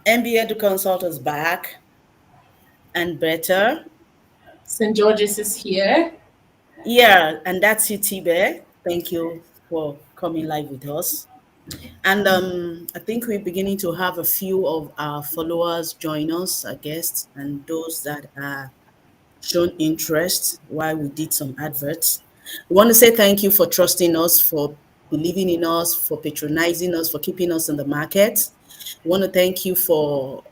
MB Edu-Consult is back and better. St. George's is here. Yeah, and that's you, Tibe. Thank you for coming live with us. And I think we're beginning to have a few of our followers join us, our guests, and those that are shown interest while we did some adverts. We want to say thank you for trusting us, for believing in us, for patronizing us, for keeping us in the market. We want to thank you for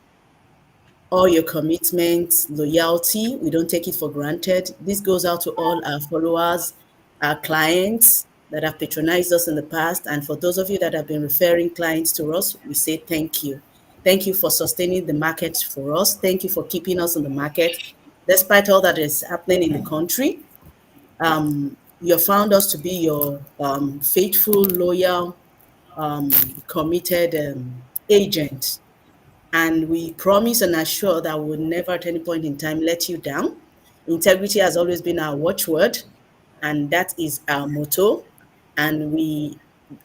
all your commitment, loyalty. We don't take it for granted. This goes out to all our followers, our clients that have patronized us in the past. And for those of you that have been referring clients to us, we say thank you. Thank you for sustaining the market for us. Thank you for keeping us in the market. Despite all that is happening in the country, you have found us to be your faithful, loyal, committed agent, and we promise and assure that we will never at any point in time let you down. Integrity has always been our watchword, and that is our motto. And we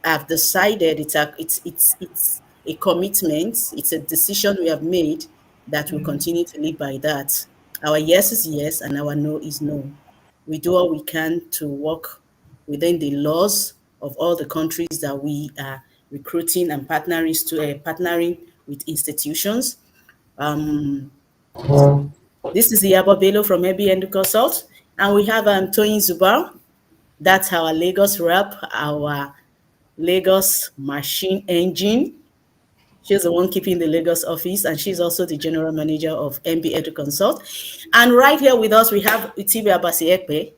have decided it's a commitment, it's a decision we have made that we continue to live by that. Our yes is yes, and our no is no. We do all we can to work within the laws of all the countries that we are recruiting and partnering with institutions. Um, this is Iyabo Bello from AB Edu-Consult, and we have Toyin Zubar. That's our Lagos rep, our Lagos machine engine. She's the one keeping the Lagos office, and she's also the general manager of MB Edu-Consult. And right here with us, we have Utibe Abasi Ekpe.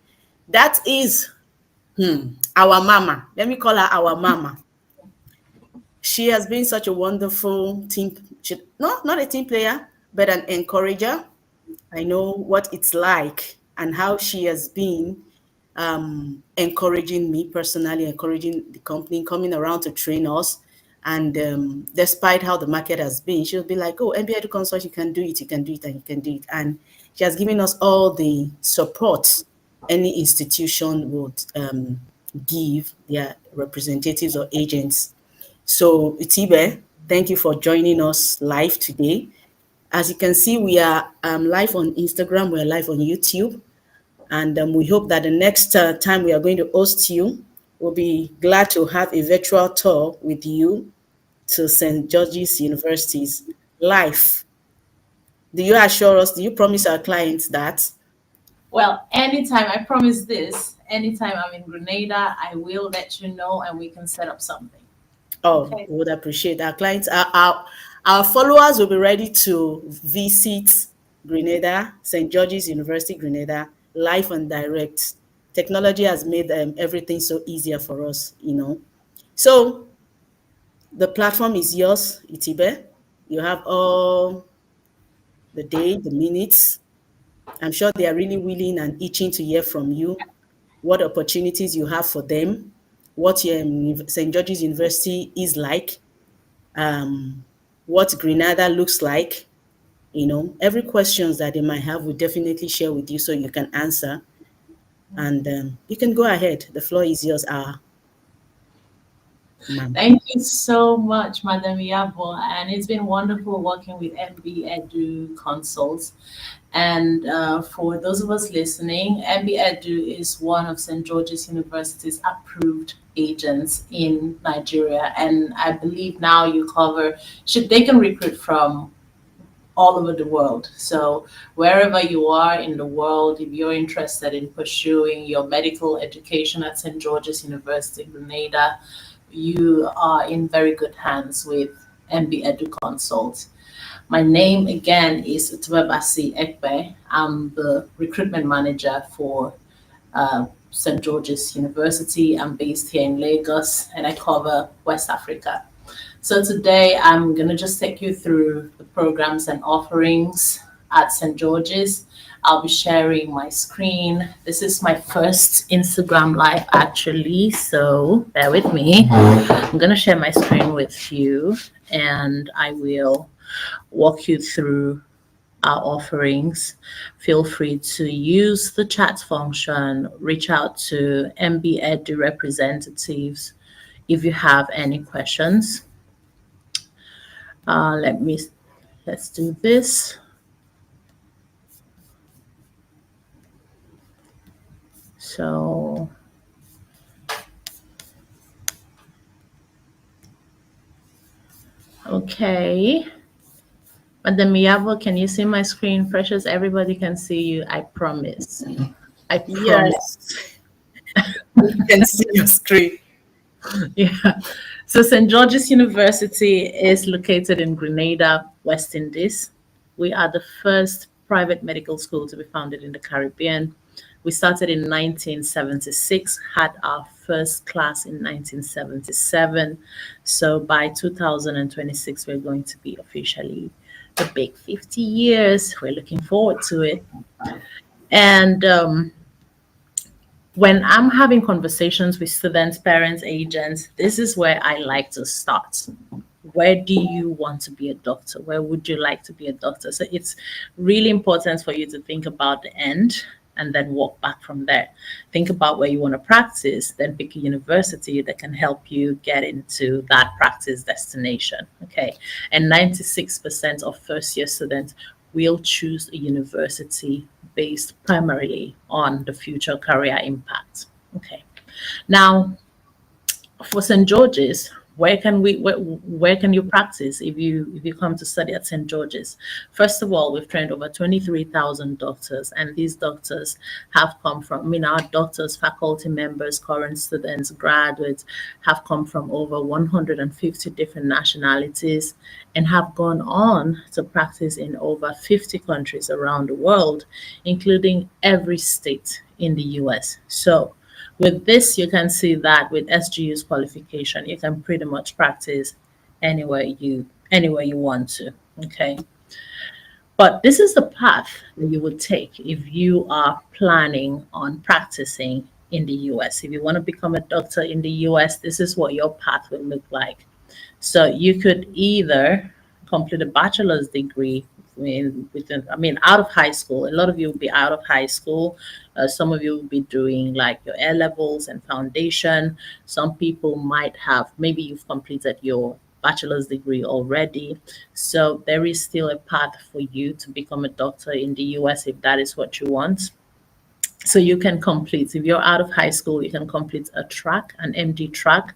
That is our mama. Let me call her our mama. She has been such a wonderful team. No, not a team player, but an encourager. I know what it's like and how she has been encouraging me personally, encouraging the company, coming around to train us. And despite how the market has been, she'll be like, "Oh, MBA Consult, you can do it, you can do it, and you can do it." And she has given us all the support any institution would give their representatives or agents. So, Itibe, thank you for joining us live today. As you can see, we are live on Instagram, we're live on YouTube, and we hope that the next time we are going to host you, we'll be glad to have a virtual tour with you to St. George's University's live. Do you assure us, do you promise our clients that? Well, anytime, I promise this, anytime I'm in Grenada, I will let you know and we can set up something. Oh, Okay. we would appreciate our clients. Our followers will be ready to visit Grenada, St. George's University, Grenada, live and direct. Technology has made everything so easier for us. So the platform is yours, Itibe. You have all the day, the minutes. I'm sure they are really willing and itching to hear from you what opportunities you have for them, what your St. George's University is like, what Grenada looks like. Every questions that they might have, we definitely share with you so you can answer. And you can go ahead. The floor is yours, ma'am. Thank you so much, Madam Yabo. And it's been wonderful working with MB Edu Consults. And for those of us listening, MB Edu is one of St. George's University's approved agents in Nigeria. And I believe now you cover, should they can recruit from all over the world. So wherever you are in the world, if you're interested in pursuing your medical education at St. George's University, Grenada, you are in very good hands with MB Edu Consult. My name again is Utubabasi Ekpe. I'm the recruitment manager for St. George's University. I'm based here in Lagos and I cover West Africa. So today I'm going to just take you through the programs and offerings at St. George's. I'll be sharing my screen. This is my first Instagram live actually, so bear with me. I'm going to share my screen with you and I will walk you through our offerings. Feel free to use the chat function, reach out to MB Edu representatives if you have any questions. Let me Let's do this. So, okay. Madam Miyabo, can you see my screen? Precious, everybody can see you. I promise. I promise. Yes, we can see your screen. Yeah. So St. George's University is located in Grenada, West Indies. We are the first private medical school to be founded in the Caribbean. We started in 1976, had our first class in 1977. So by 2026, we're going to be officially the big 50 years. We're looking forward to it. And when I'm having conversations with students, parents, agents, this is where I like to start. Where do you want to be a doctor? Where would you like to be a doctor? So it's really important for you to think about the end and then walk back from there. Think about where you want to practice, then pick a university that can help you get into that practice destination. Okay. And 96% of first year students will choose a university based primarily on the future career impact. Okay. Now, for St. George's, where can you practice if you come to study at St. George's? First of all, we've trained over 23,000 doctors, and these doctors have come from, I mean, our doctors, faculty members, current students, graduates have come from over 150 different nationalities and have gone on to practice in over 50 countries around the world, including every state in the US. So with this, you can see that with SGU's qualification, you can pretty much practice anywhere you want to. Okay. But this is the path that you would take if you are planning on practicing in the US. If you want to become a doctor in the US, this is what your path will look like. So you could either complete a bachelor's degree out of high school. A lot of you will be out of high school. Some of you will be doing like your A levels and foundation. Some people might have, maybe you've completed your bachelor's degree already. So there is still a path for you to become a doctor in the US if that is what you want. So you can complete, if you're out of high school, you can complete a track, an MD track.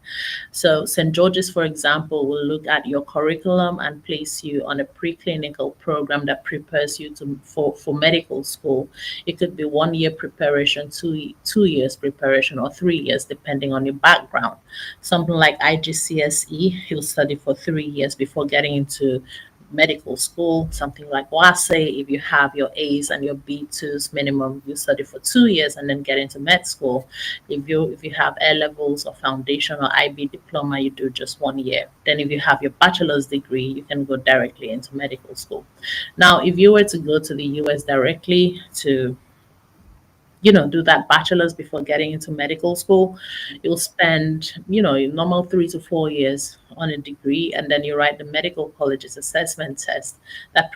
So St. George's, for example, will look at your curriculum and place you on a preclinical program that prepares you for medical school. It could be 1 year preparation, 2 years preparation, or 3 years, depending on your background. Something like IGCSE, you'll study for 3 years before getting into medical school. Something like WASE, if you have your A's and your B2s minimum, you study for 2 years and then get into med school. If you have A levels or foundation or IB diploma, you do just 1 year. Then if you have your bachelor's degree, you can go directly into medical school. Now, if you were to go to the US directly to do that bachelor's before getting into medical school, you'll spend, your normal 3 to 4 years on a degree, and then you write the medical college's assessment test that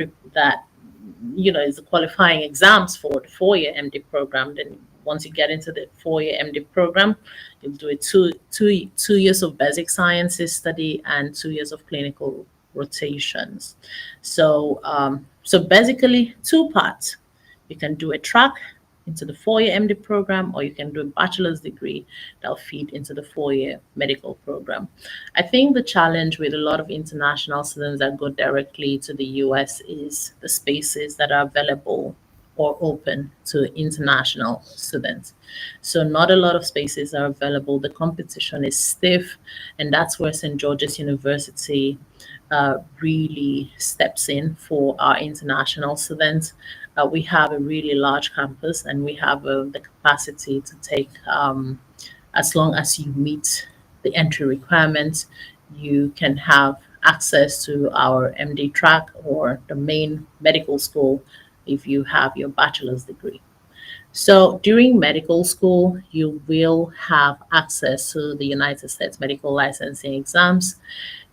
is the qualifying exams for the 4 year MD program. Then once you get into the 4 year MD program, you'll do a two years of basic sciences study and 2 years of clinical rotations. So basically two parts. You can do a track into the 4 year MD program, or you can do a bachelor's degree that'll feed into the 4 year medical program. I think the challenge with a lot of international students that go directly to the US is the spaces that are available or open to international students. So not a lot of spaces are available. The competition is stiff, and that's where St. George's University really steps in for our international students. We have a really large campus, and we have the capacity to take, as long as you meet the entry requirements, you can have access to our MD track or the main medical school if you have your bachelor's degree. So during medical school, you will have access to the United States medical licensing exams.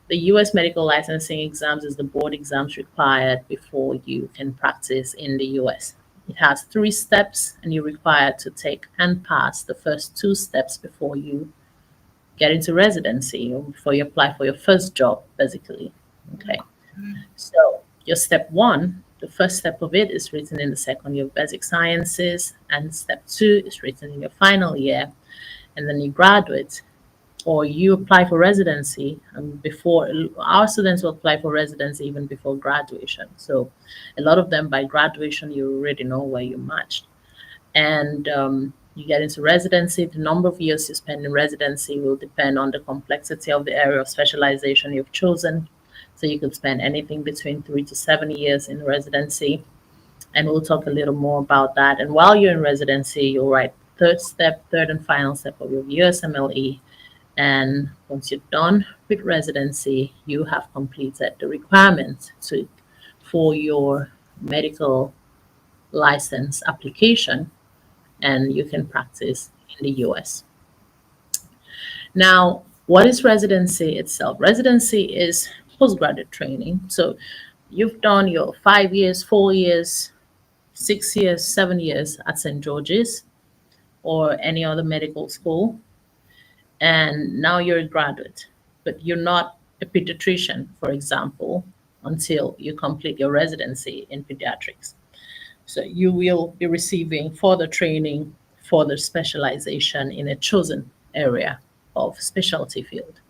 The US medical licensing exams is the board exams required before you can practice in the US. It has 3 steps, and you're required to take and pass the first 2 steps before you get into residency or before you apply for your first job, basically. Okay. So Your step one, the first step of it is written in the second year of basic sciences, and step two is written in your final year, and then you graduate or you apply for residency before. Our students will apply for residency even before graduation. So a lot of them by graduation, you already know where you matched. And you get into residency. The number of years you spend in residency will depend on the complexity of the area of specialization you've chosen. So you could spend anything between 3 to 7 years in residency, and we'll talk a little more about that. And while you're in residency, you'll write third and final step of your USMLE. And once you're done with residency, you have completed the requirements for your medical license application, and you can practice in the US. Now, what is residency itself? Residency is postgraduate training. So you've done your 5 years, 4 years, 6 years, 7 years at St. George's or any other medical school, and now you're a graduate, but you're not a pediatrician, for example, until you complete your residency in pediatrics. So you will be receiving further training, further specialization in a chosen area of specialty field.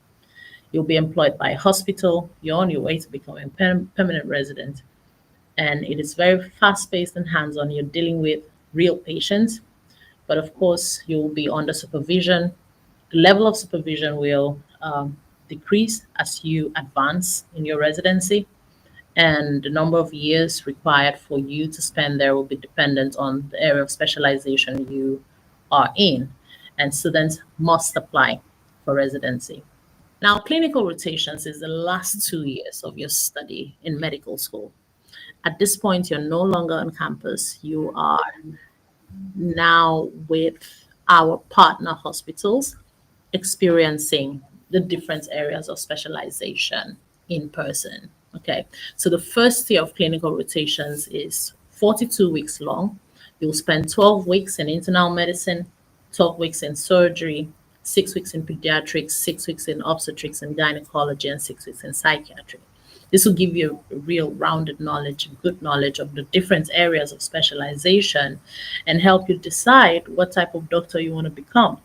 You'll be employed by a hospital. You're on your way to becoming permanent resident. And it is very fast paced and hands on. You're dealing with real patients, but of course, you'll be under supervision. The level of supervision will decrease as you advance in your residency, and the number of years required for you to spend there will be dependent on the area of specialization you are in, and students must apply for residency. Now, clinical rotations is the last 2 years of your study in medical school. At this point, you're no longer on campus. You are now with our partner hospitals, experiencing the different areas of specialization in person. Okay, so the first year of clinical rotations is 42 weeks long. You'll spend 12 weeks in internal medicine, 12 weeks in surgery, 6 weeks in pediatrics, 6 weeks in obstetrics and gynecology, and 6 weeks in psychiatry. This will give you a real rounded knowledge, good knowledge of the different areas of specialization, and help you decide what type of doctor you want to become.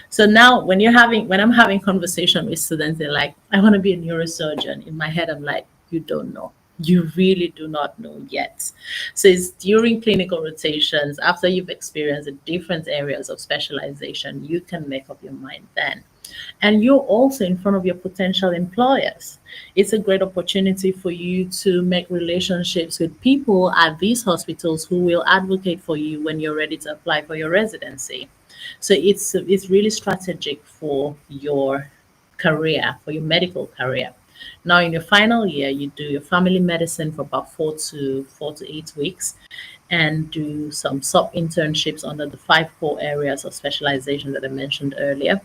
So now when I'm having conversation with students, they're like, I want to be a neurosurgeon. In my head, I'm like, you don't know. You really do not know yet. So it's during clinical rotations, after you've experienced the different areas of specialization, you can make up your mind then. And you're also in front of your potential employers. It's a great opportunity for you to make relationships with people at these hospitals who will advocate for you when you're ready to apply for your residency. So it's really strategic for your career, for your medical career. Now, in your final year, you do your family medicine for about 4 to 8 weeks, and do some sub internships under the 5 core areas of specialization that I mentioned earlier.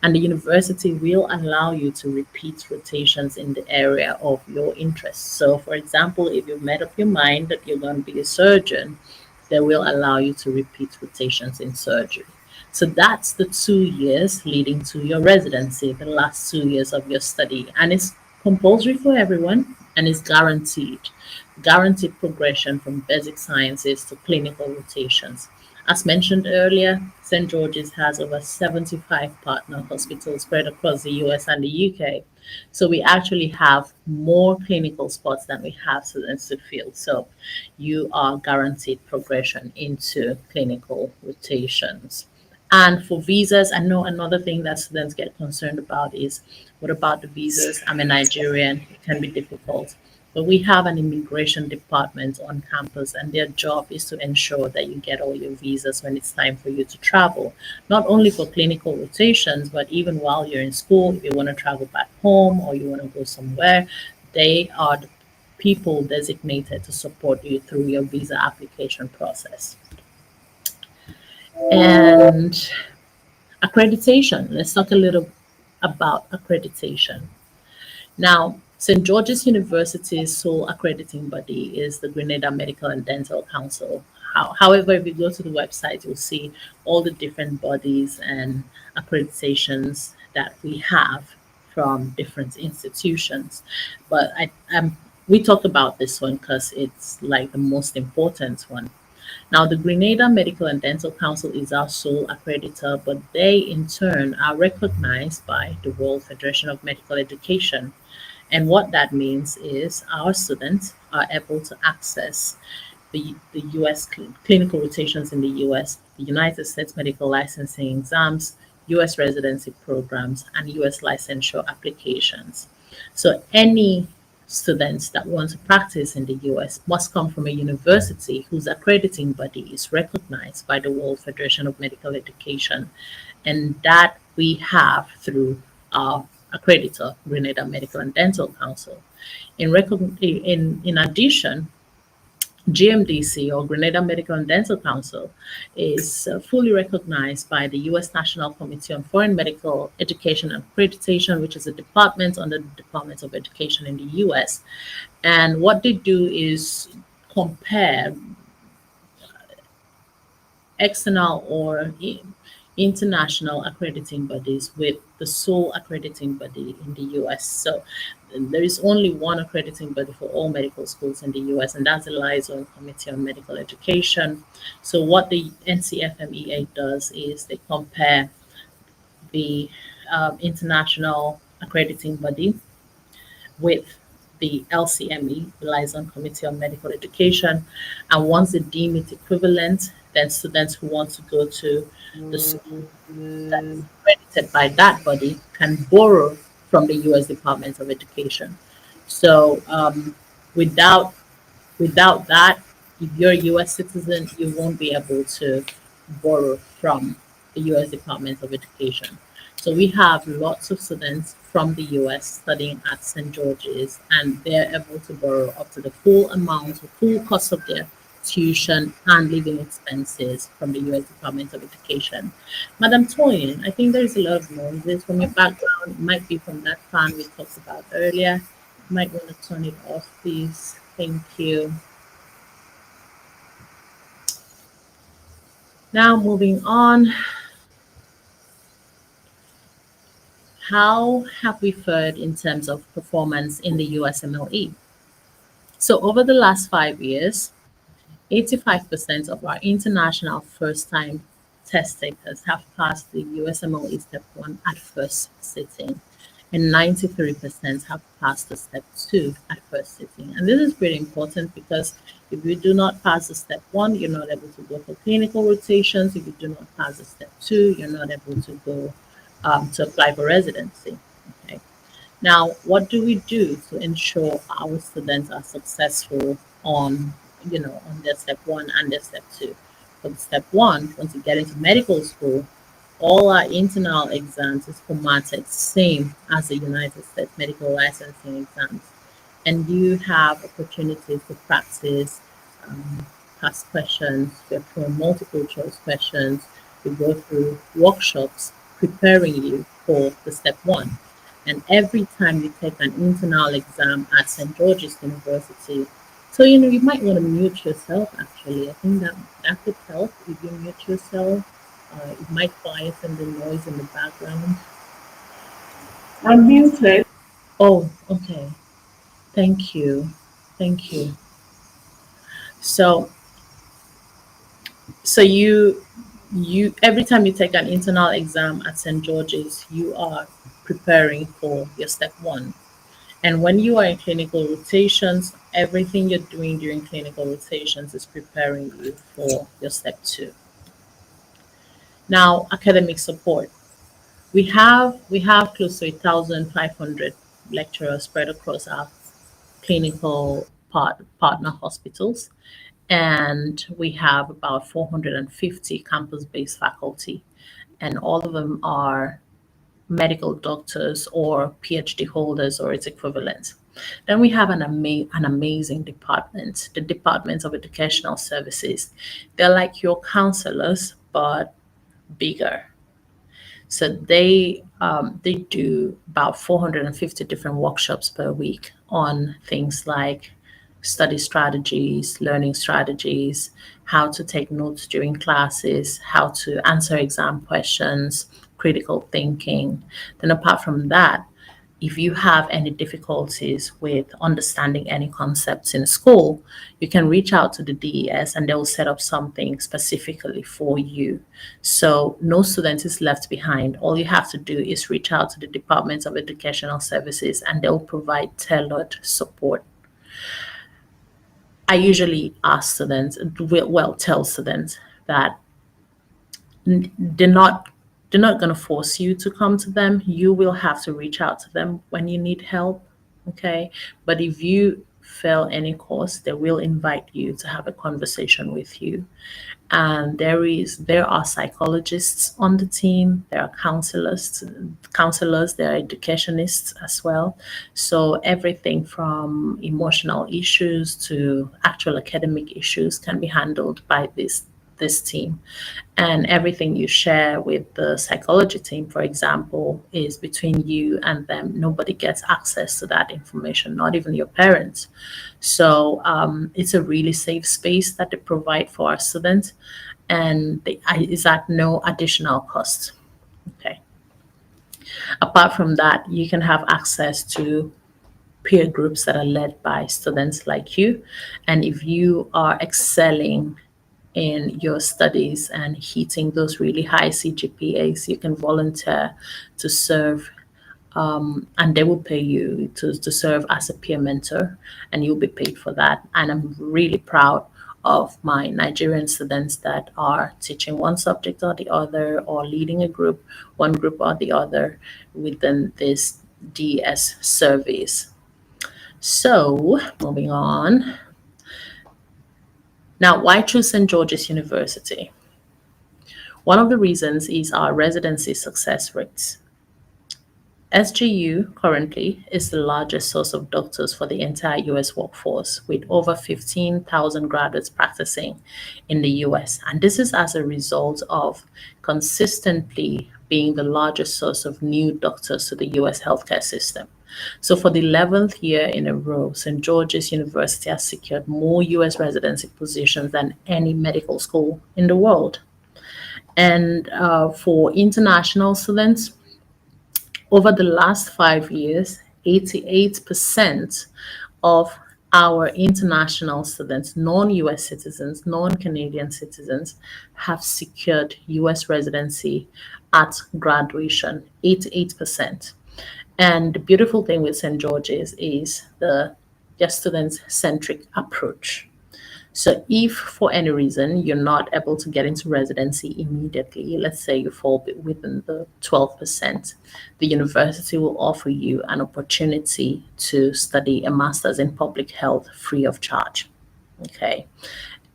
And the university will allow you to repeat rotations in the area of your interest. So, for example, if you've made up your mind that you're going to be a surgeon, they will allow you to repeat rotations in surgery. So that's the 2 years leading to your residency, the last 2 years of your study. And it's compulsory for everyone, and is guaranteed progression from basic sciences to clinical rotations. As mentioned earlier, St. George's has over 75 partner hospitals spread across the US and the UK. So we actually have more clinical spots than we have students to fill. So you are guaranteed progression into clinical rotations. And for visas, I know another thing that students get concerned about is, what about the visas? I'm a Nigerian, it can be difficult. But we have an immigration department on campus, and their job is to ensure that you get all your visas when it's time for you to travel, not only for clinical rotations, but even while you're in school, if you want to travel back home or you want to go somewhere, they are the people designated to support you through your visa application process. And accreditation, let's talk a little about accreditation. Now, St. George's University's sole accrediting body is the Grenada Medical and Dental Council. However, if you go to the website, you'll see all the different bodies and accreditations that we have from different institutions. But We talk about this one because it's like the most important one. Now, the Grenada Medical and Dental Council is our sole accreditor, but they in turn are recognized by the World Federation of Medical Education. And what that means is our students are able to access the US clinical rotations in the US, the United States medical licensing exams, US residency programs, and US licensure applications. So any students that want to practice in the US must come from a university whose accrediting body is recognized by the World Federation of Medical Education, and that we have through our accreditor, Grenada Medical and Dental Council. In addition, GMDC, or Grenada Medical and Dental Council, is fully recognized by the U.S. National Committee on Foreign Medical Education and Accreditation, which is a department under the Department of Education in the U.S. And what they do is compare external or international accrediting bodies with the sole accrediting body in the US. So there is only one accrediting body for all medical schools in the US, and that's the Liaison Committee on Medical Education. So what the NCFMEA does is they compare the international accrediting body with the LCME, the Liaison Committee on Medical Education. And once they deem it equivalent, then students who want to go to the school that is accredited by that body can borrow from the US Department of Education. So without Without that, if you're a US citizen, you won't be able to borrow from the US Department of Education. So we have lots of students from the US studying at St. George's, and they're able to borrow up to the full amount, the full cost of their tuition and living expenses from the US Department of Education. Madam Toyin, I think there's a lot of noises from your background. It might be from that fan we talked about earlier. You might want to turn it off, please. Thank you. Now, moving on, how have we fared in terms of performance in the USMLE? So, over the last 5 years, 85% of our international first time test takers have passed the USMLE Step 1 at first sitting, and 93% have passed the Step 2 at first sitting. And this is pretty important because if you do not pass the Step 1, you're not able to go for clinical rotations. If you do not pass the Step 2, you're not able to go to apply for residency. Okay. Now, what do we do to ensure our students are successful on, on their step one and their step two? For the step one, once you get into medical school, all our internal exams is formatted same as the United States medical licensing exams, and you have opportunities to practice past questions, we have through multiple choice questions, we go through workshops preparing you for the step one. And every time you take an internal exam at St. George's University, so you might want to mute yourself actually. I think that could help if you mute yourself. It might quieten the noise in the background. I'm muted. Oh, okay. Thank you. Thank you. So so you every time you take an internal exam at St. George's, you are preparing for your step one. And when you are in clinical rotations, everything you're doing during clinical rotations is preparing you for your step two. Now, academic support. We have close to 1,500 lecturers spread across our clinical partner hospitals, and we have about 450 campus-based faculty, and all of them are medical doctors or PhD holders or its equivalent. Then we have an amazing department, the Department of Educational Services. They're like your counselors, but bigger. So they do about 450 different workshops per week on things like study strategies, learning strategies, how to take notes during classes, how to answer exam questions, critical thinking. Then apart from that, if you have any difficulties with understanding any concepts in school, you can reach out to the DES and they will set up something specifically for you. So no student is left behind. All you have to do is reach out to the Department of Educational Services and they'll provide tailored support. I usually ask students, well, tell students that they're not they're not going to force you to come to them. You will have to reach out to them when you need help. Okay, but if you fail any course, they will invite you to have a conversation with you. And there are psychologists on the team, there are counselors, there are educationists as well. So everything from emotional issues to actual academic issues can be handled by this team. And everything you share with the psychology team, for example, is between you and them. Nobody gets access to that information, not even your parents. So it's a really safe space that they provide for our students, and is at no additional cost. Okay. Apart from that, you can have access to peer groups that are led by students like you. And if you are excelling in your studies and hitting those really high CGPAs, you can volunteer to serve, and they will pay you to serve as a peer mentor, and you'll be paid for that. And I'm really proud of my Nigerian students that are teaching one subject or the other, or leading a group, one group or the other, within this DS service. So, moving on. Now, why choose St. George's University? One of the reasons is our residency success rates. SGU currently is the largest source of doctors for the entire US workforce, with over 15,000 graduates practicing in the US. And this is as a result of consistently being the largest source of new doctors to the US healthcare system. So, for the 11th year in a row, St. George's University has secured more US residency positions than any medical school in the world. And for international students, over the last 5 years, 88% of our international students, non US citizens, non Canadian citizens, have secured US residency at graduation. 88%. And the beautiful thing with St. George's is their student centric approach. So, if for any reason you're not able to get into residency immediately, let's say you fall within the 12%, the university will offer you an opportunity to study a master's in public health free of charge. Okay.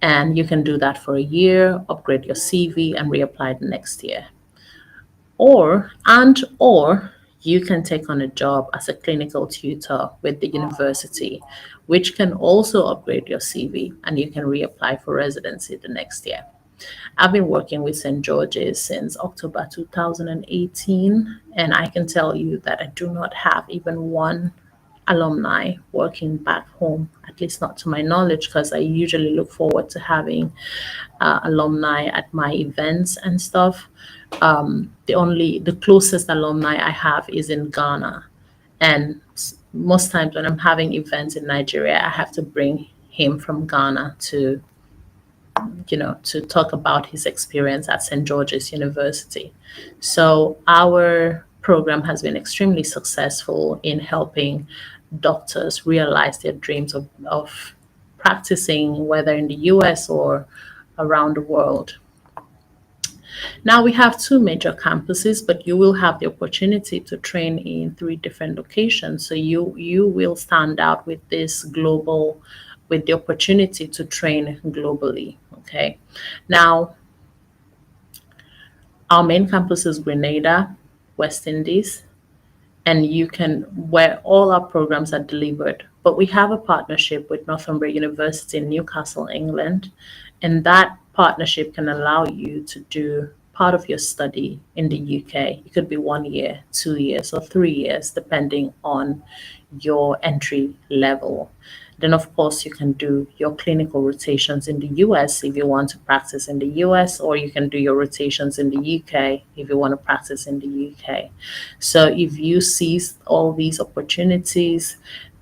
And you can do that for a year, upgrade your CV, and reapply the next year. Or you can take on a job as a clinical tutor with the university, which can also upgrade your CV, and you can reapply for residency the next year. I've been working with St. George's since October 2018, and I can tell you that I do not have even one alumni working back home, at least not to my knowledge, because I usually look forward to having alumni at my events and stuff. The closest alumni I have is in Ghana, and most times when I'm having events in Nigeria, I have to bring him from Ghana to talk about his experience at St. George's University. So our program has been extremely successful in helping doctors realize their dreams of practicing, whether in the US or around the world. Now we have two major campuses, but you will have the opportunity to train in three different locations. So you will stand out with the opportunity to train globally. Okay. Now our main campus is Grenada, West Indies, and where all our programs are delivered. But we have a partnership with Northumbria University in Newcastle, England, and that partnership can allow you to do part of your study in the UK. It could be 1 year, 2 years, or 3 years, depending on your entry level. Then, of course, you can do your clinical rotations in the US if you want to practice in the US, or you can do your rotations in the UK if you want to practice in the UK. So, if you seize all these opportunities,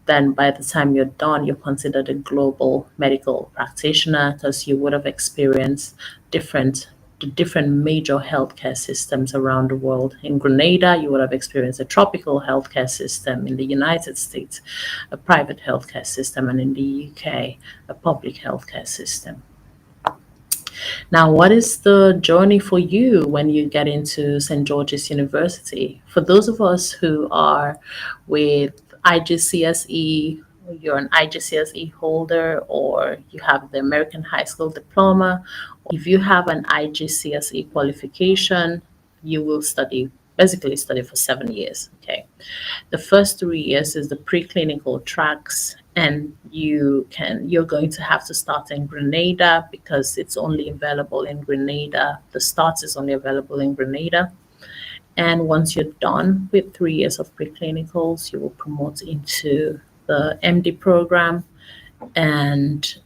then by the time you're done, you're considered a global medical practitioner because you would have experienced different the different major healthcare systems around the world. In Grenada, you would have experienced a tropical healthcare system. In the United States, a private healthcare system, and in the UK, a public healthcare system. Now, what is the journey for you when you get into St. George's University? For those of us who are with IGCSE, you're an IGCSE holder, or you have the American High School Diploma, if you have an IGCSE qualification, you will basically study for 7 years. Okay. The first 3 years is the preclinical tracks, and you're going to have to start in Grenada because it's only available in Grenada. The start is only available in Grenada. And once you're done with 3 years of preclinicals, you will promote into the MD program, and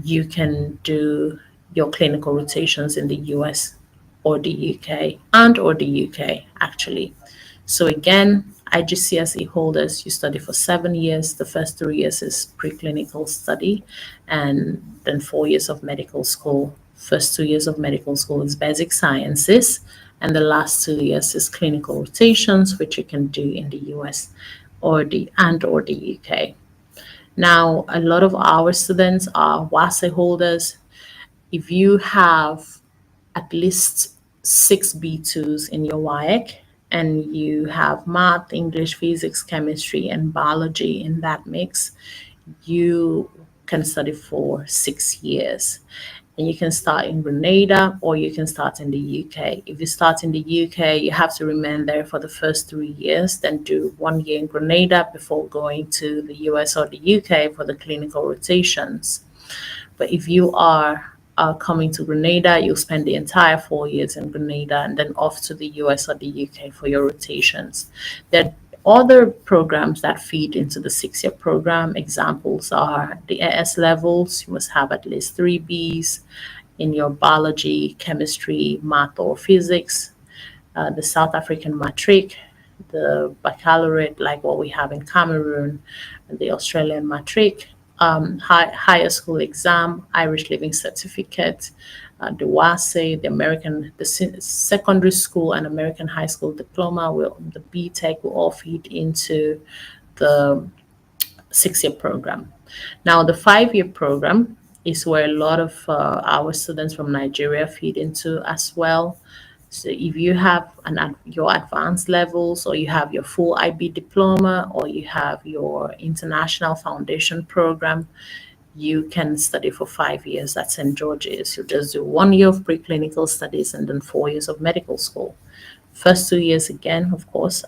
you can do your clinical rotations in the US or the UK, and or the UK actually. So again, IGCSE holders, you study for 7 years. The first 3 years is preclinical study, and then 4 years of medical school. First 2 years of medical school is basic sciences, and the last 2 years is clinical rotations, which you can do in the US or the UK. Now, a lot of our students are WASE holders. If you have at least 6 B2s in your WIAC, and you have math, English, physics, chemistry, and biology in that mix, you can study for 6 years. And you can start in Grenada or you can start in the UK. If you start in the UK, you have to remain there for the first 3 years, then do 1 year in Grenada before going to the US or the UK for the clinical rotations. But if you are coming to Grenada, you'll spend the entire 4 years in Grenada and then off to the US or the UK for your rotations. There are other programs that feed into the 6 year program. Examples are the AS levels. You must have at least 3 Bs in your biology, chemistry, math, or physics. The South African matric, the baccalaureate, like what we have in Cameroon, the Australian matric, higher school exam, Irish Living Certificate, the WASE, the secondary school and American High School Diploma, the BTEC will all feed into the 6 year program. Now, the 5 year program is where a lot of our students from Nigeria feed into as well. So if you have your advanced levels, or you have your full IB diploma, or you have your international foundation program, you can study for 5 years at St. George's. You just do 1 year of preclinical studies and then 4 years of medical school. First 2 years, again, of course,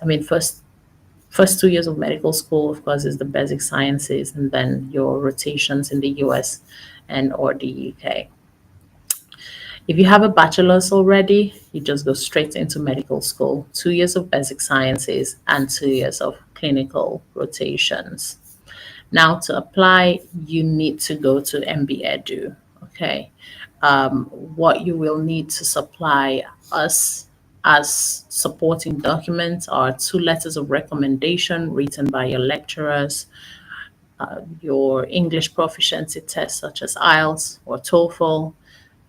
first 2 years of medical school, of course, is the basic sciences, and then your rotations in the US and or the UK. If you have a bachelor's already, you just go straight into medical school, 2 years of basic sciences and 2 years of clinical rotations. Now, to apply, you need to go to MB Edu. Okay. What you will need to supply us as supporting documents are 2 letters of recommendation written by your lecturers, your English proficiency test such as IELTS or TOEFL,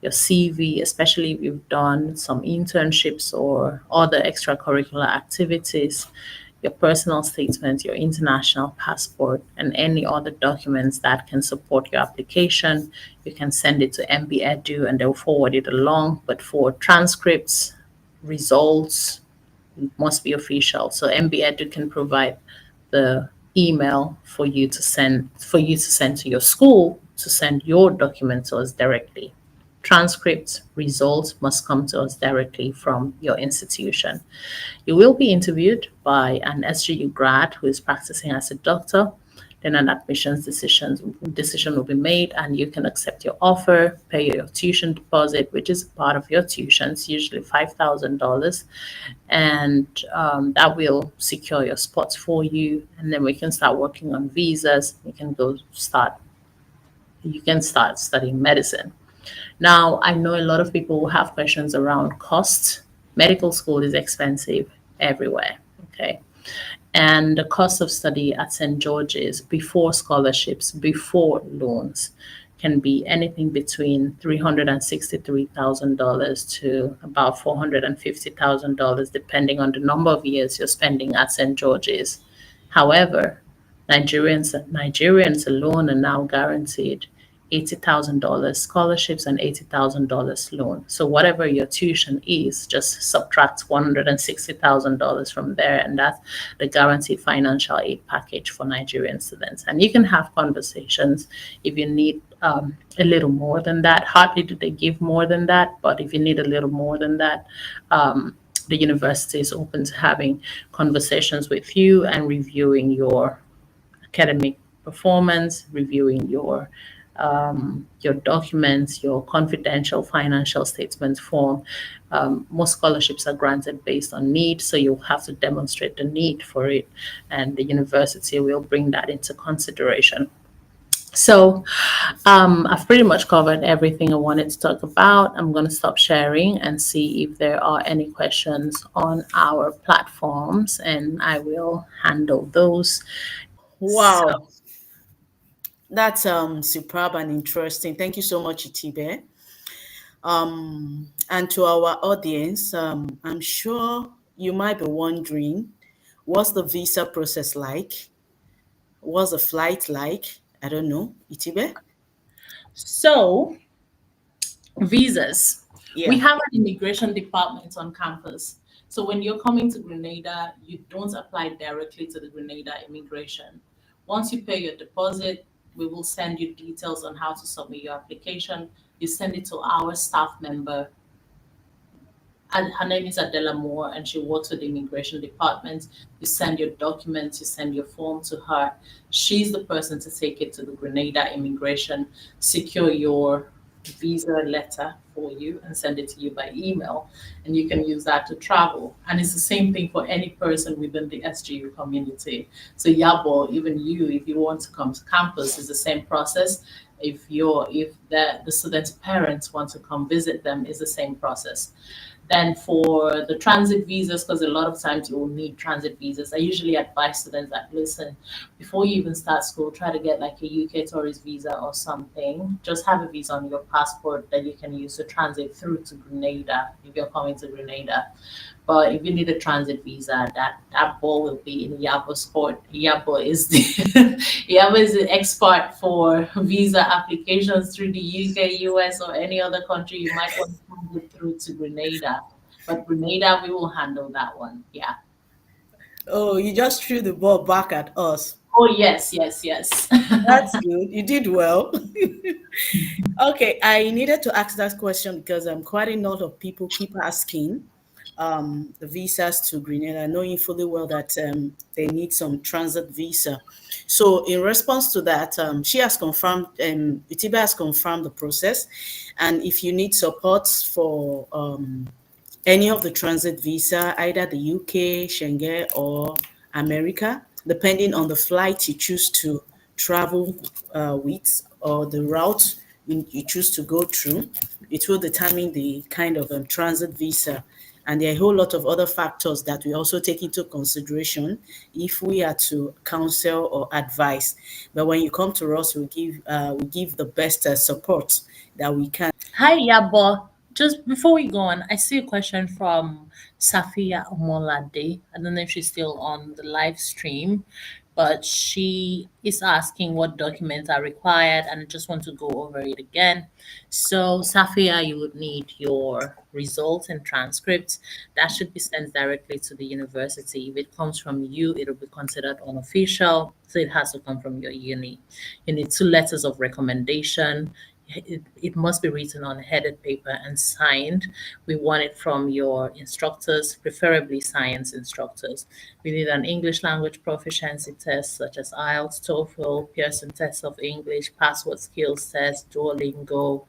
your CV, especially if you've done some internships or other extracurricular activities, your personal statement, your international passport, and any other documents that can support your application. You can send it to MB Edu and they'll forward it along. But for transcripts, results, it must be official. So MB Edu can provide the email for you to send to your school to send your document to us directly. Transcripts, results must come to us directly from your institution. You will be interviewed by an SGU grad who is practicing as a doctor. then an admissions decision will be made, and you can accept your offer, pay your tuition deposit, which is part of your tuition. It's usually $5,000, and that will secure your spots for you. And then we can start working on visas. You can start studying medicine. Now, I know a lot of people will have questions around cost. Medical school is expensive everywhere. Okay. And the cost of study at St. George's before scholarships, before loans, can be anything between $363,000 to about $450,000, depending on the number of years you're spending at St. George's. However, Nigerians alone are now guaranteed $80,000 scholarships and $80,000 loan. So whatever your tuition is, just subtract $160,000 from there, and that's the guaranteed financial aid package for Nigerian students. And you can have conversations if you need a little more than that. Hardly do they give more than that, but if you need a little more than that, the university is open to having conversations with you and reviewing your academic performance, reviewing your documents, your confidential financial statements form. Most scholarships are granted based on need, so you'll have to demonstrate the need for it, and the university will bring that into consideration. So I've pretty much covered everything I wanted to talk about. I'm going to stop sharing and see if there are any questions on our platforms, and I will handle those. So, Wow, that's superb and interesting. Thank you so much, Itibe. And to our audience, I'm sure you might be wondering, what's the visa process like? What's the flight like? I don't know. Itibe? so visas. We Yeah. have an immigration department on campus. So when you're coming to Grenada, you don't apply directly to the Grenada immigration. Once you pay your deposit, we will send you details on how to submit your application. You send it to our staff member, and her name is Adela Moore, and she works with the immigration department. You send your documents, you send your form to her. She's the person to take it to the Grenada immigration, secure your visa letter for you, and send it to you by email. And you can use that to travel. And it's the same thing for any person within the SGU community. So Yabo, even you, if you want to come to campus, it's the same process. If the students' parents want to come visit them, it's the same process. Then for the transit visas, because a lot of times you will need transit visas, I usually advise students that listen, before you even start school, try to get like a UK tourist visa or something. Just have a visa on your passport that you can use to transit through to Grenada if you're coming to Grenada. But if you need a transit visa, that ball will be in Yabo's court. Yabo is the Yabo is the expert for visa applications through the UK, US, or any other country you might want to transit through to Grenada. But Grenada, we will handle that one. Yeah. Oh, you just threw the ball back at us. Oh yes, yes, yes. That's good. You did well. Okay, I needed to ask that question because quite a lot of people keep asking the visas to Grenada, knowing fully well that they need some transit visa. So, in response to that, she has confirmed, Itiba has confirmed the process. And if you need support for any of the transit visa, either the UK, Schengen, or America, depending on the flight you choose to travel with or the route you choose to go through, it will determine the kind of transit visa. And there are a whole lot of other factors that we also take into consideration if we are to counsel or advise. But when you come to us, we give the best support that we can. Hi, Yabo. Just before we go on, I see a question from Safia Omolade. I don't know if she's still on the live stream, but she is asking what documents are required, and I just want to go over it again. So, Safia, you would need your results and transcripts. That should be sent directly to the university. If it comes from you, it will be considered unofficial, so it has to come from your uni. You need two letters of recommendation. it must be written on headed paper and signed. We want it from your instructors, preferably science instructors. We need an English language proficiency test such as IELTS, TOEFL, Pearson test of English, password skills test, Duolingo,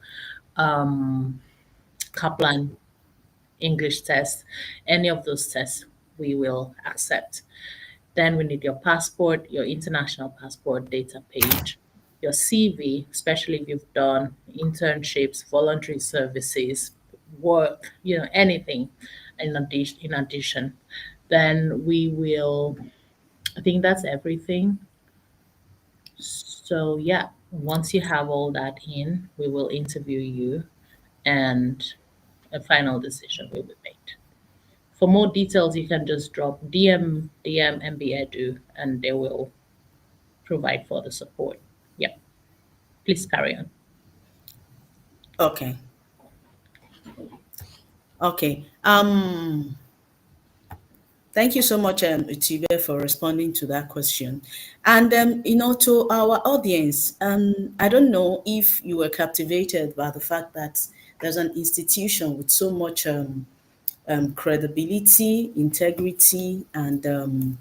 um, Kaplan English test. Any of those tests we will accept. Then we need your passport, your international passport data page, your CV, especially if you've done internships, voluntary services, work, anything in addition. Then we will, I think that's everything. So yeah, once you have all that in, we will interview you and a final decision will be made. For more details, you can just drop DM MB Edu and they will provide further support. Yeah, please carry on. Okay. Okay. Thank you so much, Utibe, for responding to that question. And to our audience, I don't know if you were captivated by the fact that there's an institution with so much credibility, integrity, and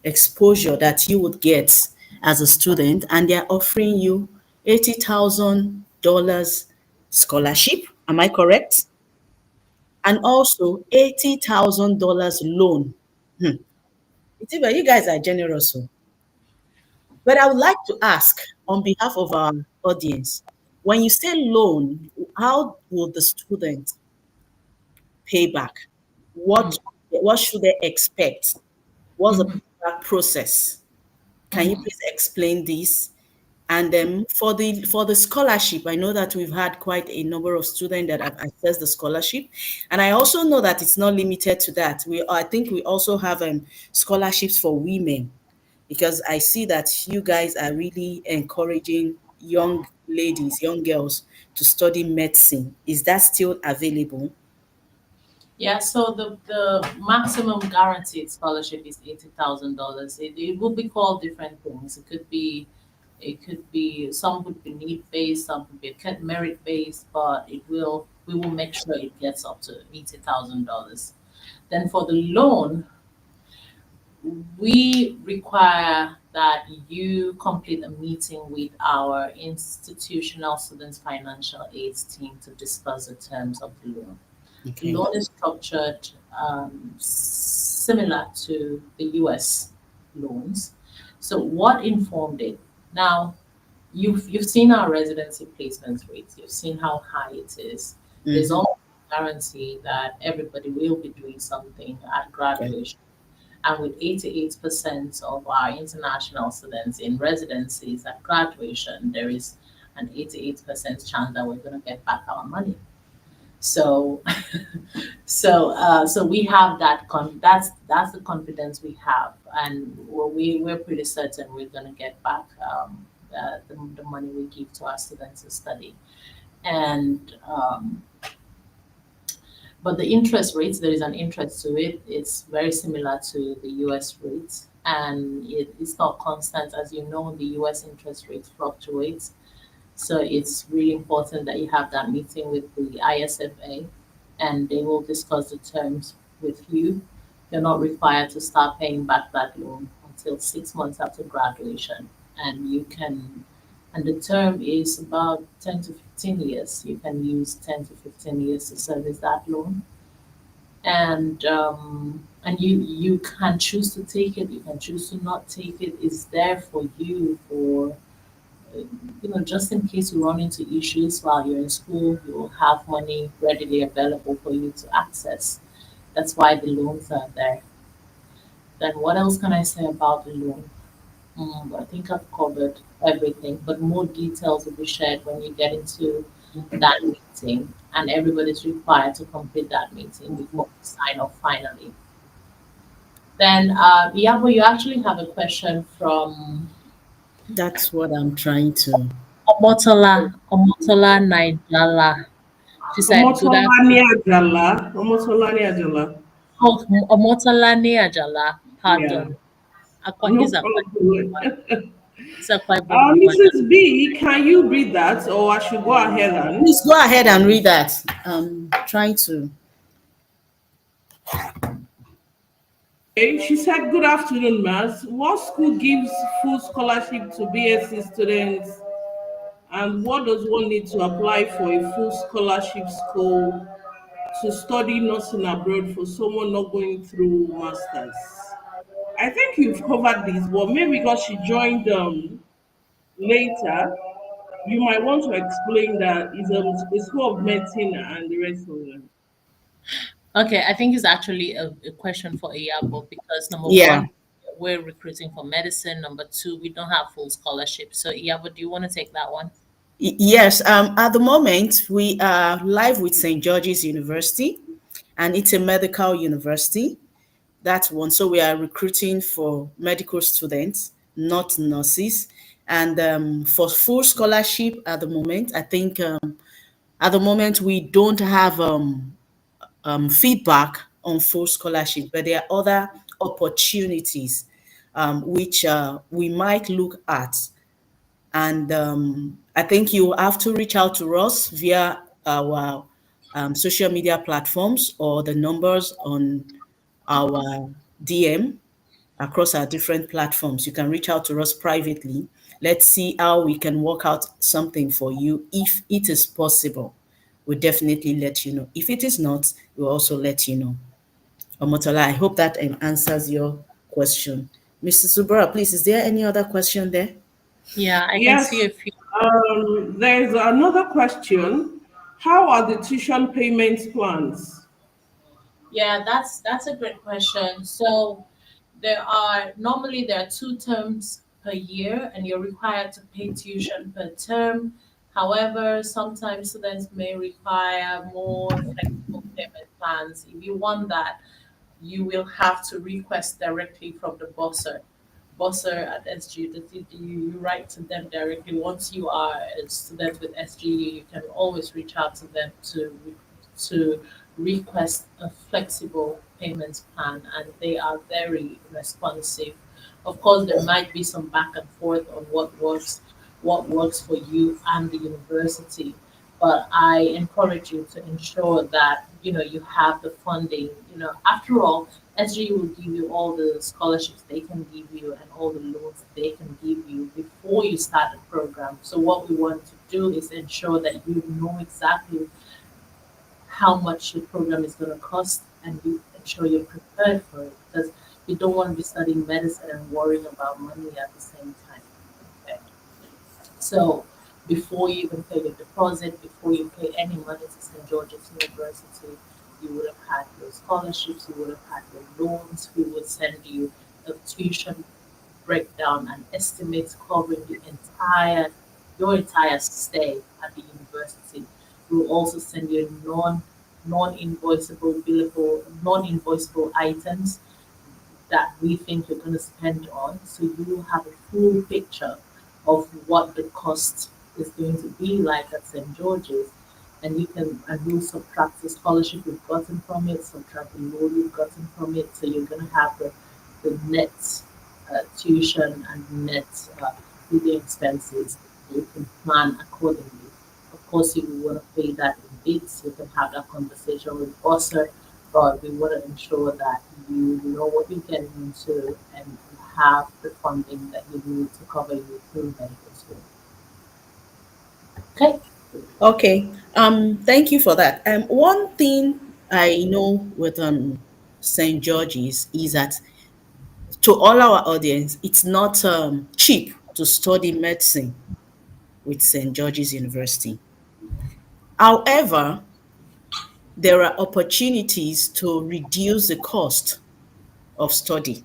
exposure that you would get as a student, and they're offering you $80,000 scholarship. Am I correct? And also $80,000 loan. Hmm. Itiba, you guys are generous. Oh. But I would like to ask on behalf of our audience, when you say loan, how will the student pay back? What Mm, what should they expect? What's the mhm, payback process? Can you mhm. please explain this? And for the scholarship, I know that we've had quite a number of students that have accessed the scholarship, and I also know that it's not limited to that. I think we also have scholarships for women, because I see that you guys are really encouraging young ladies, young girls to study medicine. Is that still available? Yeah, so the maximum guaranteed scholarship is $80,000. It will be called different things. It could be some would be need based, some would be merit based, but we will make sure it gets up to $80,000. Then for the loan, we require that you complete a meeting with our institutional students financial aids team to discuss the terms of the loan. The Okay. loan is structured similar to the US loans. So what informed it? Now, you've seen our residency placement rates. You've seen how high it is. There's Mm-hmm. almost a guarantee that everybody will be doing something at Okay. graduation. And with 88% of our international students in residencies at graduation, there is an 88% chance that we're going to get back our money. So, so we have that's the confidence we have, and we're pretty certain we're going to get back the money we give to our students to study. And but the interest rates, there is an interest to it. It's very similar to the US rates, and it's not constant. As you know, the US interest rate fluctuates. So it's really important that you have that meeting with the ISFA and they will discuss the terms with you. You're not required to start paying back that loan until 6 months after graduation. And and the term is about 10 to 15 years. You can use 10 to 15 years to service that loan. And you can choose to take it, you can choose to not take it. It's there for you for just in case you run into issues while you're in school, you will have money readily available for you to access. That's why the loans are there. Then what else can I say about the loan? I think I've covered everything, but more details will be shared when you get into that meeting, and everybody's required to complete that meeting before we sign off finally. Then, yeah, but you actually have a question from That's what I'm trying to. Omotola Naijala. She said, "Good Omotolani afternoon." Ajala. Omotolani Ajala. Oh, Omotolani Ajala. Yeah. Pardon. No Is a problem. These are quite bold, madam. Mrs. B, can you read that, or I should go ahead and? Please go ahead and read that. Trying to. Okay, she said, "Good afternoon, Mass. What school gives full scholarship to BSc students, and what does one need to apply for a full scholarship school to study nursing abroad for someone not going through masters?" I think you've covered this, but maybe because she joined later, you might want to explain that it's a school of medicine and the rest of them. Okay, I think it's actually a question for Iyabo because number Yeah. one, we're recruiting for medicine. Number two, we don't have full scholarship. So Iyabo, do you want to take that one? Yes. At the moment, we are live with St. George's University, and it's a medical university. That's one. So we are recruiting for medical students, not nurses. And for full scholarship at the moment, I think at the moment we don't have feedback on full scholarship, but there are other opportunities which we might look at. And I think you have to reach out to us via our social media platforms or the numbers on our DM across our different platforms. You can reach out to us privately. Let's see how we can work out something for you. If it is possible, we'll definitely let you know. If it is not, we'll also let you know. Omotola, I hope that answers your question. Mr. Subra, please, is there any other question there? Yeah, I can see Yes, a few. there's another question. How are the tuition payments plans? Yeah, that's a great question. So there are two terms per year, and you're required to pay tuition per term. However, sometimes students may require more flexible payment plans. If you want that, you will have to request directly from the bosser at SG. That you write to them directly. Once you are a student with SG, you can always reach out to them to request a flexible payment plan, and they are very responsive. Of course, there might be some back and forth on what works for you and the university, but I encourage you to ensure that you have the funding. After all, SG will give you all the scholarships they can give you and all the loans they can give you before you start the program. So what we want to do is ensure that you know exactly how much your program is going to cost, and you ensure you're prepared for it, because you don't want to be studying medicine and worrying about money at the same time. Okay? So before you even pay your deposit, before you pay any money to St. George's University, you would have had your scholarships, you would have had your loans. We would send you a tuition breakdown and estimates covering your entire stay at the university. We'll also send you non-invoiceable items that we think you're going to spend on, so you will have a full picture of what the cost is going to be like at St. George's, and we'll subtract the scholarship you've gotten from it, subtract the loan you've gotten from it, so you're going to have the net tuition and net living expenses. You can plan accordingly. Of course, if you want to pay that in bits, you can have that conversation with Bosser, but we want to ensure that you know what you're getting into and you have the funding that you need to cover you through medical school. Okay. Okay. Thank you for that. One thing I know with St. George's is that to all our audience, it's not cheap to study medicine with St. George's University. However, there are opportunities to reduce the cost of study.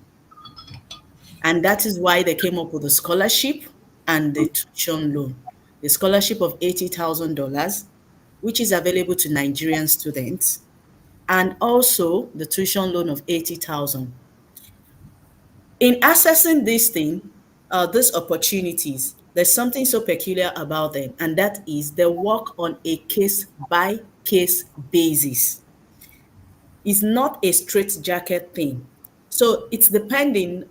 And that is why they came up with the scholarship and the tuition loan. The scholarship of $80,000, which is available to Nigerian students, and also the tuition loan of 80,000. In accessing this thing, these opportunities, there's something so peculiar about them, and that is they work on a case by case basis. It's not a straight jacket thing. So it's dependent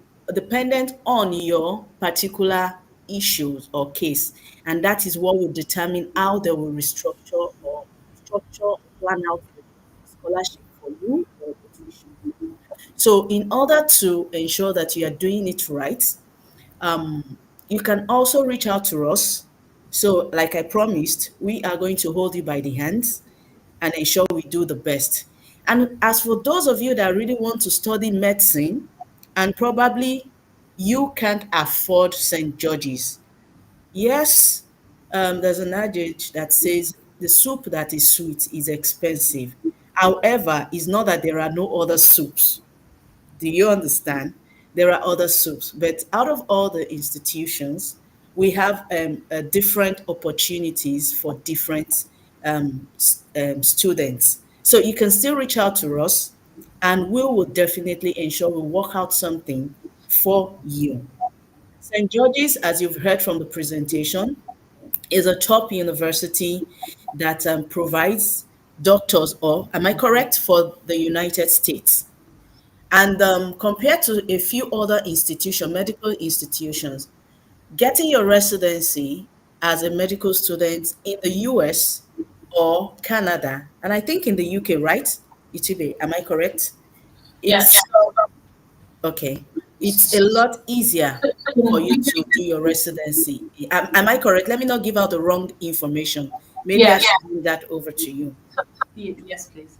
on your particular issues or case, and that is what will determine how they will restructure or structure or plan out the scholarship for you or the tuition for you. So, in order to ensure that you are doing it right, um, you can also reach out to us. So, like I promised, we are going to hold you by the hands and ensure we do the best. And as for those of you that really want to study medicine and probably you can't afford St. George's, yes, there's an adage that says the soup that is sweet is expensive. However, it's not that there are no other soups. Do you understand? There are other soups, but out of all the institutions, we have different opportunities for different students. So you can still reach out to us, and we will definitely ensure we work out something for you. St. George's, as you've heard from the presentation, is a top university that provides doctors, or am I correct, for the United States? And compared to a few other institutions, medical institutions, getting your residency as a medical student in the US or Canada, and I think in the UK, right? Itibe, am I correct? Yes. It's okay. It's a lot easier for you to do your residency. Am I correct? Let me not give out the wrong information. Maybe I Yes. should bring that over to you. Yes, please.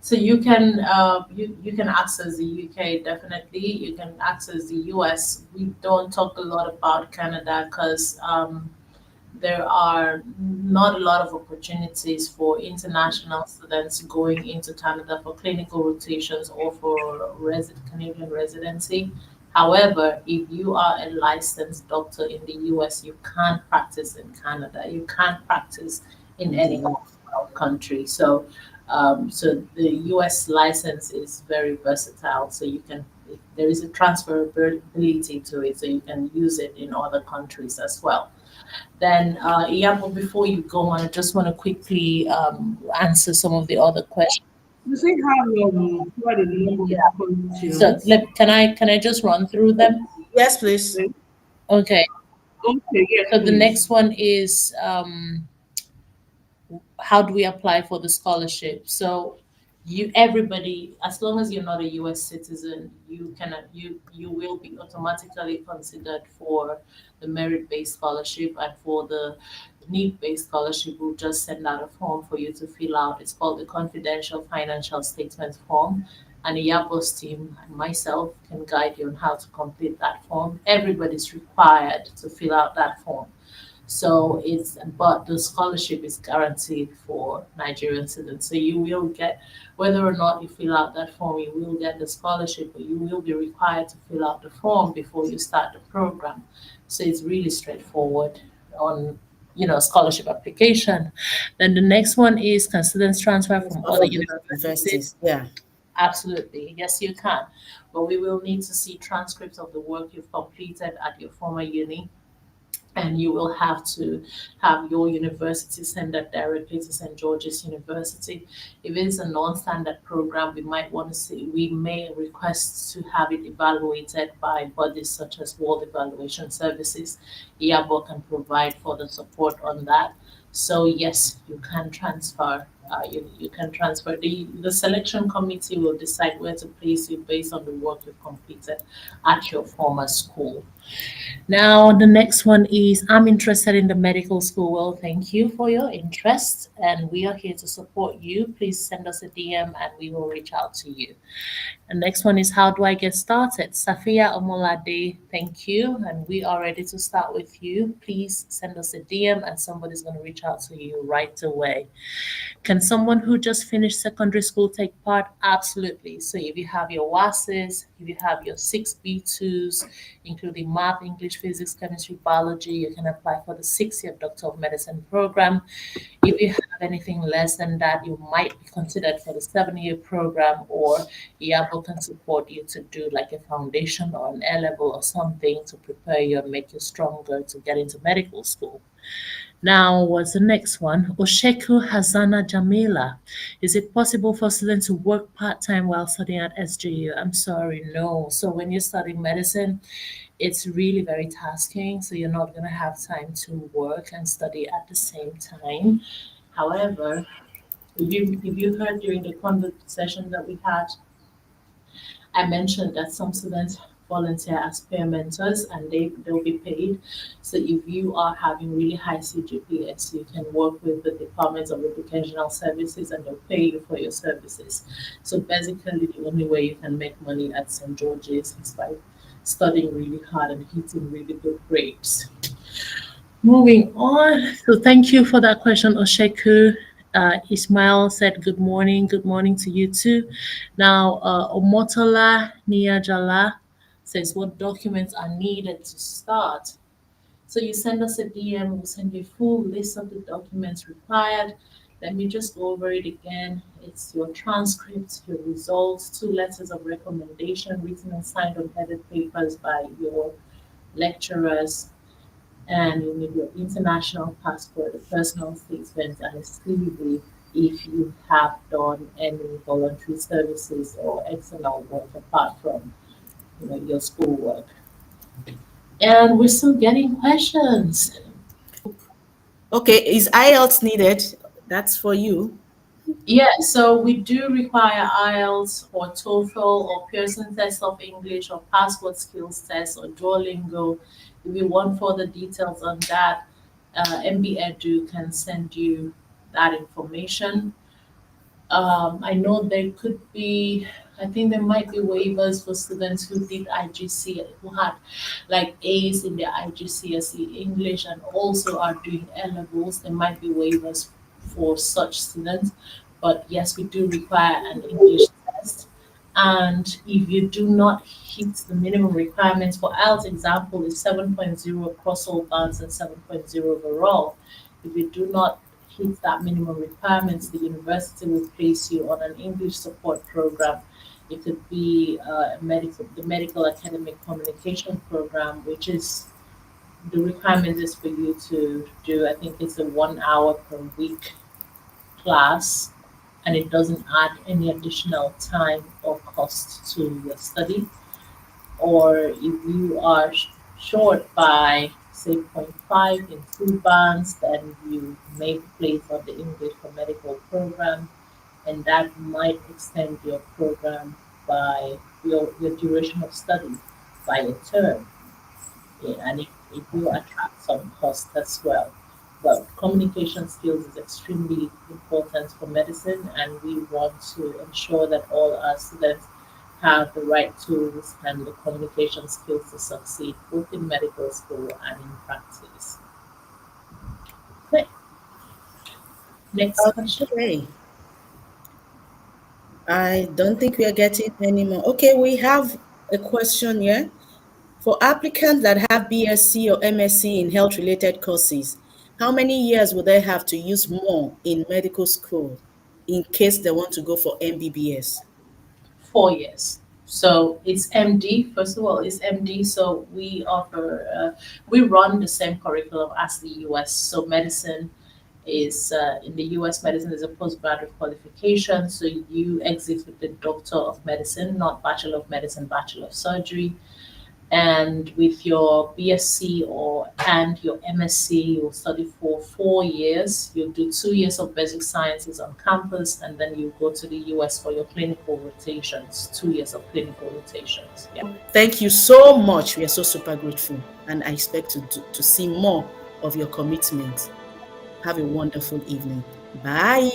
So you can access the UK definitely. You can access the US. We don't talk a lot about Canada because there are not a lot of opportunities for international students going into Canada for clinical rotations or for Canadian residency. However, if you are a licensed doctor in the US, you can't practice in Canada. You can't practice in any Mm. Commonwealth country. So the US license is very versatile. So you can there is a transferability to it, so you can use it in other countries as well. Then, yeah, but before you go on, I just want to quickly answer some of the other questions. You say have quite a number Yeah. of So questions. can I just run through them? Yes, please. Okay, Okay. okay, yes, So the please. next one is how do we apply for the scholarship? So you everybody, as long as you're not a US citizen, you will be automatically considered for the merit-based scholarship, and for the need-based scholarship we'll just send out a form for you to fill out. It's called the confidential financial statement form, and the Yapos team and myself can guide you on how to complete that form. Everybody's required to fill out that form. So but the scholarship is guaranteed for Nigerian students. So you will get, whether or not you fill out that form, you will get the scholarship, but you will be required to fill out the form before you start the program. So it's really straightforward on, scholarship application. Then the next one is, can students transfer from Transfer other from other universities? universities. Yeah. Absolutely. Yes, you can. But we will need to see transcripts of the work you've completed at your former uni, and you will have to have your university send that directly to St. George's University. If it is a non-standard program, we may request to have it evaluated by bodies such as World Evaluation Services. IABO can provide further support on that. So yes, you can transfer. You can transfer. The selection committee will decide where to place you based on the work you've completed at your former school. Now, the next one is, I'm interested in the medical school. Well, thank you for your interest, and we are here to support you. Please send us a DM and we will reach out to you. The next one is, how do I get started? Safia Omolade, thank you, and we are ready to start with you. Please send us a DM and somebody's going to reach out to you right away. Can someone who just finished secondary school take part? Absolutely. So if you have your WASs, if you have your 6B2s, including math, English, physics, chemistry, biology, you can apply for the 6-year Doctor of Medicine program. If you have anything less than that, you might be considered for the 7-year program, or IABO can support you to do like a foundation or an A level or something to prepare you and make you stronger to get into medical school. Now, what's the next one? Osheku Hazana Jamila. Is it possible for students to work part time while studying at SJU? I'm sorry, no. So, when you're studying medicine, it's really very tasking. So, you're not going to have time to work and study at the same time. However, if you heard during the conversation that we had, I mentioned that some students volunteer as peer mentors and they'll be paid. So if you are having really high CGPS, you can work with the Department of Educational Services and they'll pay you for your services. So basically, the only way you can make money at St. George's is by studying really hard and hitting really good grades. Moving on. So thank you for that question, Osheku. Ismail said good morning. Good morning to you too. Now, Omotola Niyajala says what documents are needed to start. So you send us a DM, we'll send you a full list of the documents required. Let me just go over it again. It's your transcripts, your results, 2 letters of recommendation written and signed on headed papers by your lecturers, and you need your international passport, a personal statement, and a CV if you have done any voluntary services or external work apart from your schoolwork. And we're still getting questions. Okay, is IELTS needed? That's for you. Yeah, so we do require IELTS or TOEFL or Pearson test of English or passport skills test or Duolingo. If you want further details on that, MB Edu can send you that information. I know there could be, I think there might be waivers for students who did IGC, who had like A's in their IGCSE English and also are doing A levels. There might be waivers for such students. But yes, we do require an English test. And if you do not hit the minimum requirements for IELTS example is 7.0 across all bands and 7.0 overall. If you do not hit that minimum requirements, the university will place you on an English support program. It could be the medical academic communication program, which is the requirement is for you to do. I think it's a 1 hour per week class, and it doesn't add any additional time or cost to your study. Or if you are short by say zero point 0.5 in 2 bands, then you may be placed on the English for medical program, and that might extend your program by your duration of study by a term. Yeah, and it will attract some cost as well. But communication skills is extremely important for medicine, and we want to ensure that all our students have the right tools and the communication skills to succeed both in medical school and in practice. Okay, next question. Okay. I don't think we are getting any more. Okay, we have a question here. For applicants that have BSc or MSc in health related courses, how many years will they have to use more in medical school in case they want to go for MBBS? 4 years. So it's MD. First of all, it's MD. So we run the same curriculum as the US. So medicine is in the US, medicine is a postgraduate qualification. So you exit with the Doctor of Medicine, not Bachelor of Medicine, Bachelor of Surgery. And with your BSc and your MSc, you'll study for 4 years. You'll do 2 years of basic sciences on campus, and then you go to the US for your clinical rotations. 2 years of clinical rotations. Yeah. Thank you so much. We are so super grateful, and I expect to see more of your commitment. Have a wonderful evening. Bye.